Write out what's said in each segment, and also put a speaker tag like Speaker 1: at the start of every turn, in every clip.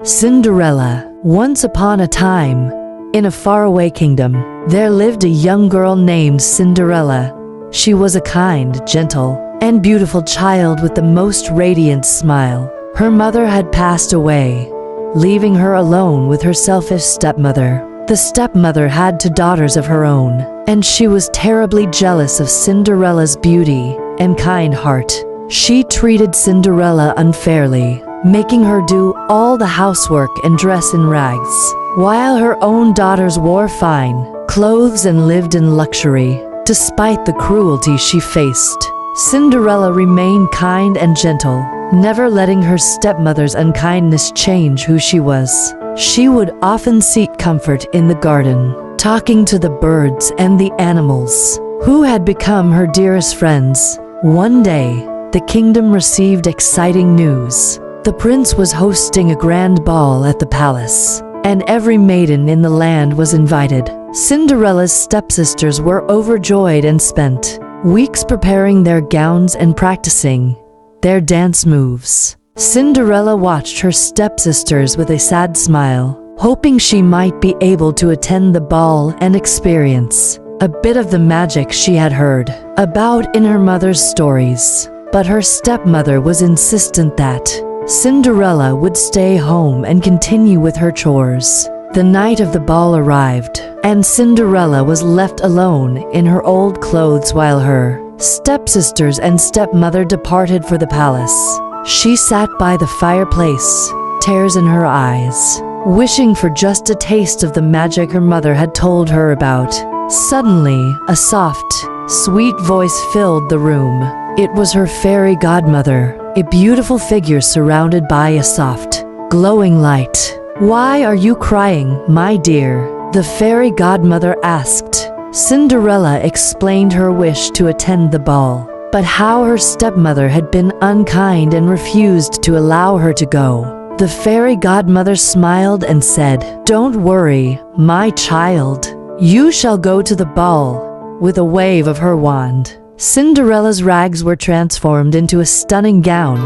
Speaker 1: Cinderella. Once upon a time, in a faraway kingdom, there lived a young girl named Cinderella. She was a kind, gentle, and beautiful child with the most radiant smile. Her mother had passed away, leaving her alone with her selfish stepmother. The stepmother had two daughters of her own, and she was terribly jealous of Cinderella's beauty and kind heart. She treated Cinderella unfairly, making her do all the housework and dress in rags, while her own daughters wore fine clothes and lived in luxury. Despite the cruelty she faced, Cinderella remained kind and gentle, never letting her stepmother's unkindness change who she was. She would often seek comfort in the garden, talking to the birds and the animals, who had become her dearest friends. One day, the kingdom received exciting news. The prince was hosting a grand ball at the palace, and every maiden in the land was invited. Cinderella's stepsisters were overjoyed and spent weeks preparing their gowns and practicing their dance moves. Cinderella watched her stepsisters with a sad smile, hoping she might be able to attend the ball and experience a bit of the magic she had heard about in her mother's stories. But her stepmother was insistent that Cinderella would stay home and continue with her chores. The night of the ball arrived, and Cinderella was left alone in her old clothes while her stepsisters and stepmother departed for the palace. She sat by the fireplace, tears in her eyes, wishing for just a taste of the magic her mother had told her about. Suddenly, a soft, sweet voice filled the room. It was her fairy godmother, a beautiful figure surrounded by a soft, glowing light. "Why are you crying, my dear?" the fairy godmother asked. Cinderella explained her wish to attend the ball, but how her stepmother had been unkind and refused to allow her to go. The fairy godmother smiled and said, "Don't worry, my child. You shall go to the ball." With a wave of her wand, Cinderella's rags were transformed into a stunning gown,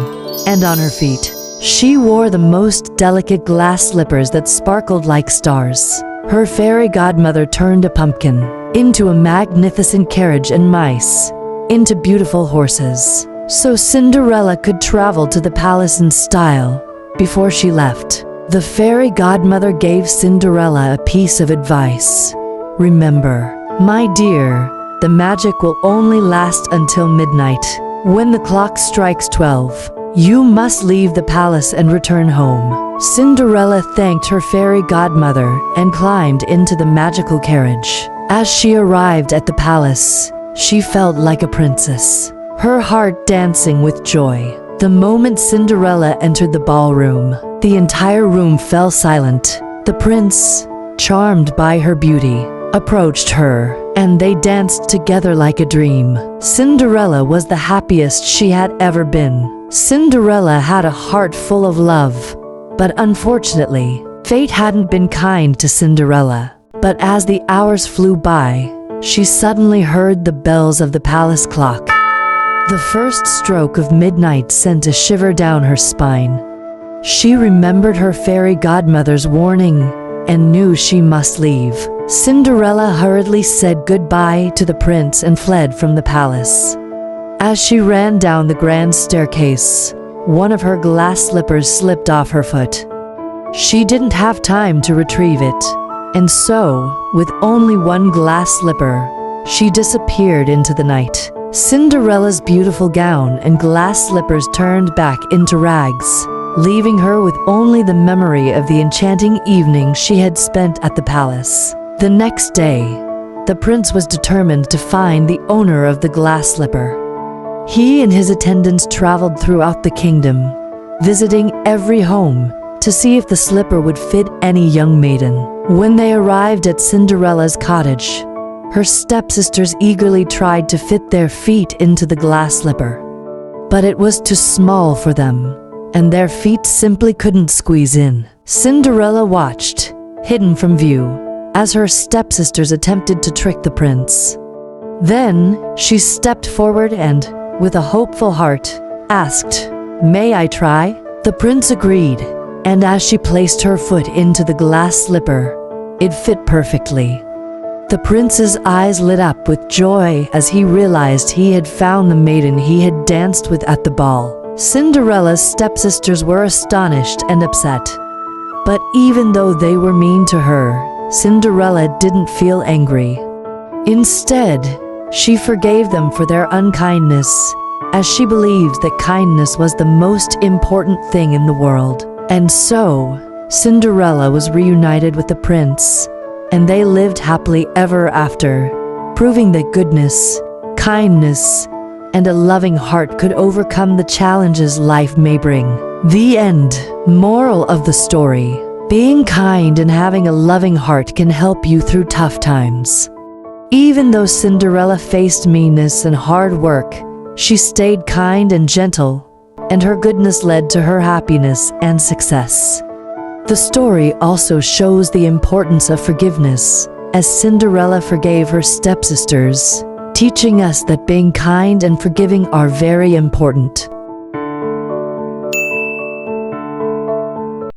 Speaker 1: and on her feet, she wore the most delicate glass slippers that sparkled like stars. Her fairy godmother turned a pumpkin into a magnificent carriage and mice into beautiful horses, so Cinderella could travel to the palace in style. Before she left, the fairy godmother gave Cinderella a piece of advice. "Remember, my dear, the magic will only last until midnight. When the clock strikes 12, you must leave the palace and return home." Cinderella thanked her fairy godmother and climbed into the magical carriage. As she arrived at the palace, she felt like a princess, her heart dancing with joy. The moment Cinderella entered the ballroom, the entire room fell silent. The prince, charmed by her beauty, approached her, and they danced together like a dream. Cinderella was the happiest she had ever been. Cinderella had a heart full of love, but unfortunately, fate hadn't been kind to Cinderella. But as the hours flew by, she suddenly heard the bells of the palace clock. The first stroke of midnight sent a shiver down her spine. She remembered her fairy godmother's warning and knew she must leave. Cinderella hurriedly said goodbye to the prince and fled from the palace. As she ran down the grand staircase, one of her glass slippers slipped off her foot. She didn't have time to retrieve it, and so, with only one glass slipper, she disappeared into the night. Cinderella's beautiful gown and glass slippers turned back into rags, leaving her with only the memory of the enchanting evening she had spent at the palace. The next day, the prince was determined to find the owner of the glass slipper. He and his attendants traveled throughout the kingdom, visiting every home to see if the slipper would fit any young maiden. When they arrived at Cinderella's cottage, her stepsisters eagerly tried to fit their feet into the glass slipper, but it was too small for them, and their feet simply couldn't squeeze in. Cinderella watched, hidden from view, as her stepsisters attempted to trick the prince. Then she stepped forward and, with a hopeful heart, asked, "May I try?" The prince agreed, and as she placed her foot into the glass slipper, it fit perfectly. The prince's eyes lit up with joy as he realized he had found the maiden he had danced with at the ball. Cinderella's stepsisters were astonished and upset. But even though they were mean to her, Cinderella didn't feel angry. Instead, she forgave them for their unkindness, as she believed that kindness was the most important thing in the world. And so, Cinderella was reunited with the prince, and they lived happily ever after, proving that goodness, kindness, and a loving heart could overcome the challenges life may bring. The end. Moral of the story: being kind and having a loving heart can help you through tough times. Even though Cinderella faced meanness and hard work, she stayed kind and gentle, and her goodness led to her happiness and success. The story also shows the importance of forgiveness, as Cinderella forgave her stepsisters, teaching us that being kind and forgiving are very important.